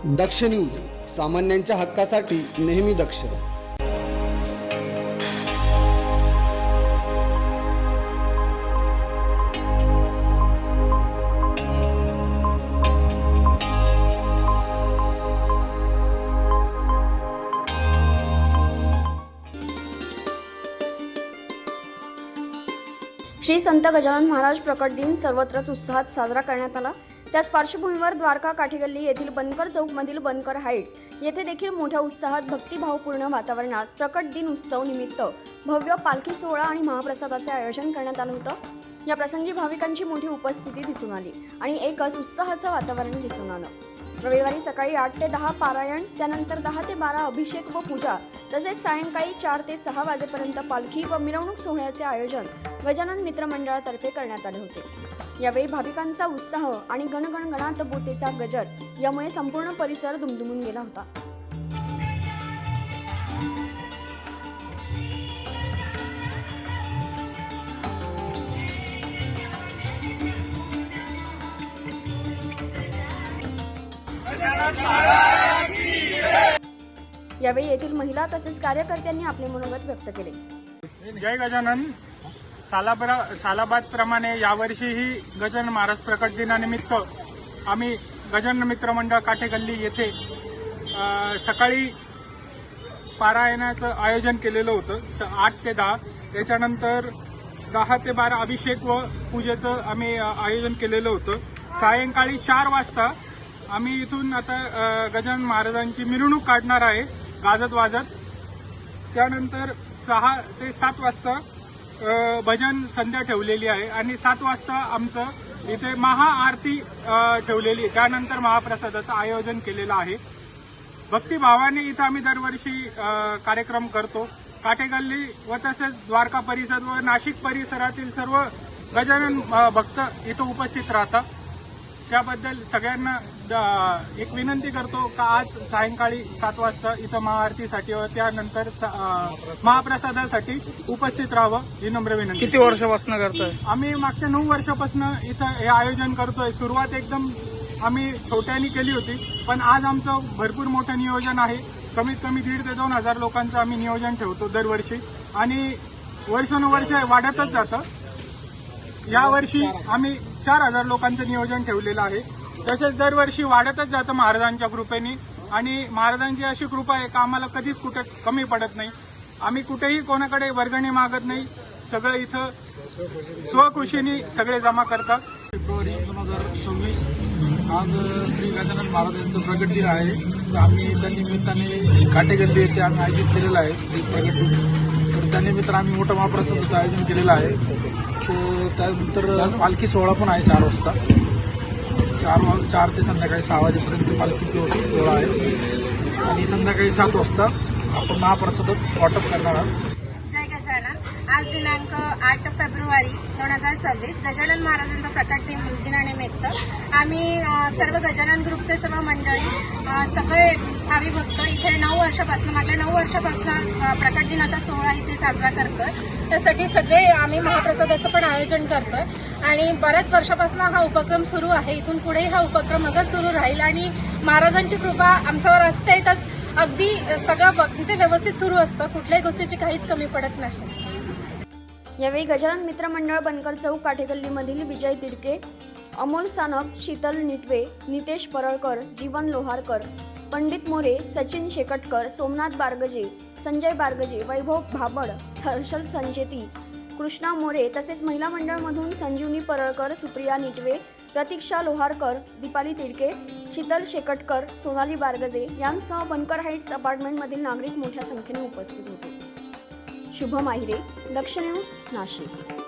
दक्ष news, सामान्यांच्या हक्कासाठी नेहमी दक्ष. श्री संत गजानन महाराज प्रकट दिन सर्वत्रच उत्साहात साजरा करण्यात आला. त्याच पार्श्वभूमीवर द्वारका काठीगल्ली येथील बनकर चौकमधील बनकर हाईट्स येथे देखील मोठ्या उत्साहात भक्तिभावपूर्ण वातावरणात प्रकट दिन उत्सव निमित्त भव्य पालखी सोहळा आणि महाप्रसादाचे आयोजन करण्यात आलं होतं. या प्रसंगी भाविकांची मोठी उपस्थिती दिसून आली आणि एकच उत्साहाचं वातावरण दिसून आलं. रविवारी सकाळी 8 ते 10 पारायण, त्यानंतर 10 ते 12 अभिषेक व पूजा, तसेच सायंकाळी 4 ते 6 वाजेपर्यंत पालखी व मिरवणूक सोहळ्याचे आयोजन गजानन मित्र मंडळातर्फे करण्यात आले होते. यावेळी भाविकांचा उत्साह आणि गणगण गणात बोतेचा गजर यामुळे संपूर्ण परिसर दुमदुमून गेला होता. यावेळी येथील महिला तसेच कार्यकर्त्यांनी आपले मनोगत व्यक्त केले. जय गजानन. सालाबाद प्रमाणे यावर्षीही गजानन महाराज प्रकट दिनानिमित्त आम्ही गजानन मित्र मंडळ काठेगल्ली येथे सकाळी पारायणाचं आयोजन केलेलं होतं 8 ते 10. त्याच्यानंतर 10 ते 12 अभिषेक व पूजेचं आम्ही आयोजन केलेलं होतं. सायंकाळी 4 वाजता आम्ही इथून आता गजानन महाराजांची मिरवणूक काढणार आहे गाजत वाजत. त्यानंतर 6 ते 7 वाजता भजन संध्या ठेवलेली आहे आणि 7 वाजता आमचं इथे महाआरती ठेवलेली आहे. त्यानंतर महाप्रसादाचं आयोजन केलेलं आहे. भक्तिभावाने इथं आम्ही दरवर्षी कार्यक्रम करतो. काठेगल्ली व तसेच द्वारका परिसर व नाशिक परिसरातील सर्व गजानन भक्त इथं उपस्थित राहतात. त्याबद्दल सगळ्यांना एक विनंती करतो का आज सायंकाळी 7 वाजता इथं महाआरतीसाठी व त्यानंतर महाप्रसादासाठी उपस्थित राहावं ही नम्र विनंती. किती वर्षापासून करतोय? आम्ही मागच्या 9 वर्षापासून इथं हे आयोजन करतोय. सुरुवात एकदम आम्ही छोट्यानी केली होती, पण आज आमचं भरपूर मोठं नियोजन आहे. कमीत कमी 1,500 ते 2,000 लोकांचं आम्ही नियोजन ठेवतो दरवर्षी आणि वर्षानुवर्ष वाढतच जातं. यावर्षी आम्ही 4,000 लोकांचं नियोजन ठेवलेलं आहे. तसेच दरवर्षी वाढतच जातं महाराजांच्या कृपेने आणि महाराजांची अशी कृपा आहे का आम्हाला कधीच कुठे कमी पडत नाही. आम्ही कुठेही कोणाकडे वर्गणी मागत नाही. सगळं इथं स्वखुशीने सगळे जमा करतात. फेब्रुवारी 2026 आज श्री गजानन महाराजांचं प्रगट दिन आहे. तर आम्ही त्या निमित्ताने काठेगल्ली येथे आम्ही आयोजित केलेलं आहे श्री प्रगट दिन. तर त्यानिमित्तानं आम्ही मोठं महाप्रसादाचं आयोजन केलेलं आहे. त्यानंतर पालखी सोहळा पण आहे 4 वाजता. 4 ते संध्याकाळी 6 वाजेपर्यंत पालखी सोहळा आहे आणि संध्याकाळी 7 वाजता आपण महाप्रसाद वाटप करणार आहोत. जय गजानन. आज दिनांक 8 फेब्रुवारी 2026 गजानन महाराजांचा प्रकट दिनानिमित्त आम्ही सर्व गजानन ग्रुपचे सर्व मंडळी सगळे भावी भक्त इथे 9 वर्षापासून मागल्या 9 वर्षापासून प्रकट दिनाचा सोहळा इथे साजरा करतोय. त्यासाठी सगळे आम्ही महाप्रसादाचं पण आयोजन करतोय आणि बऱ्याच वर्षापासून हा उपक्रम सुरू आहे. इथून पुढेही हा उपक्रम असाच सुरू राहील आणि महाराजांची कृपा आमच्यावर असते तर अगदी सगळं म्हणजे व्यवस्थित सुरू असतं. कुठल्याही गोष्टीची काहीच कमी पडत नाही. यावेळी गजानन मित्र मंडळ बनकर चौक काठेगल्लीमधील विजय तिडके, अमोल सानप, शीतल निटवे, नितेश परळकर, जीवन लोहारकर, पंडित मोरे, सचिन शेकटकर, सोमनाथ बारगजे, संजय बारगजे, वैभव भाबड, हर्षल संचेती, कृष्णा मोरे तसेच महिला मंडळमधून संजीवनी परळकर, सुप्रिया निटवे, प्रतीक्षा लोहारकर, दीपाली तिडके, शीतल शेकटकर, सोनाली बारगजे यांसह बनकर हाईट्स अपार्टमेंटमधील नागरिक मोठ्या संख्येने उपस्थित होते. शुभम आहिरे, दक्ष न्यूज, नाशिक.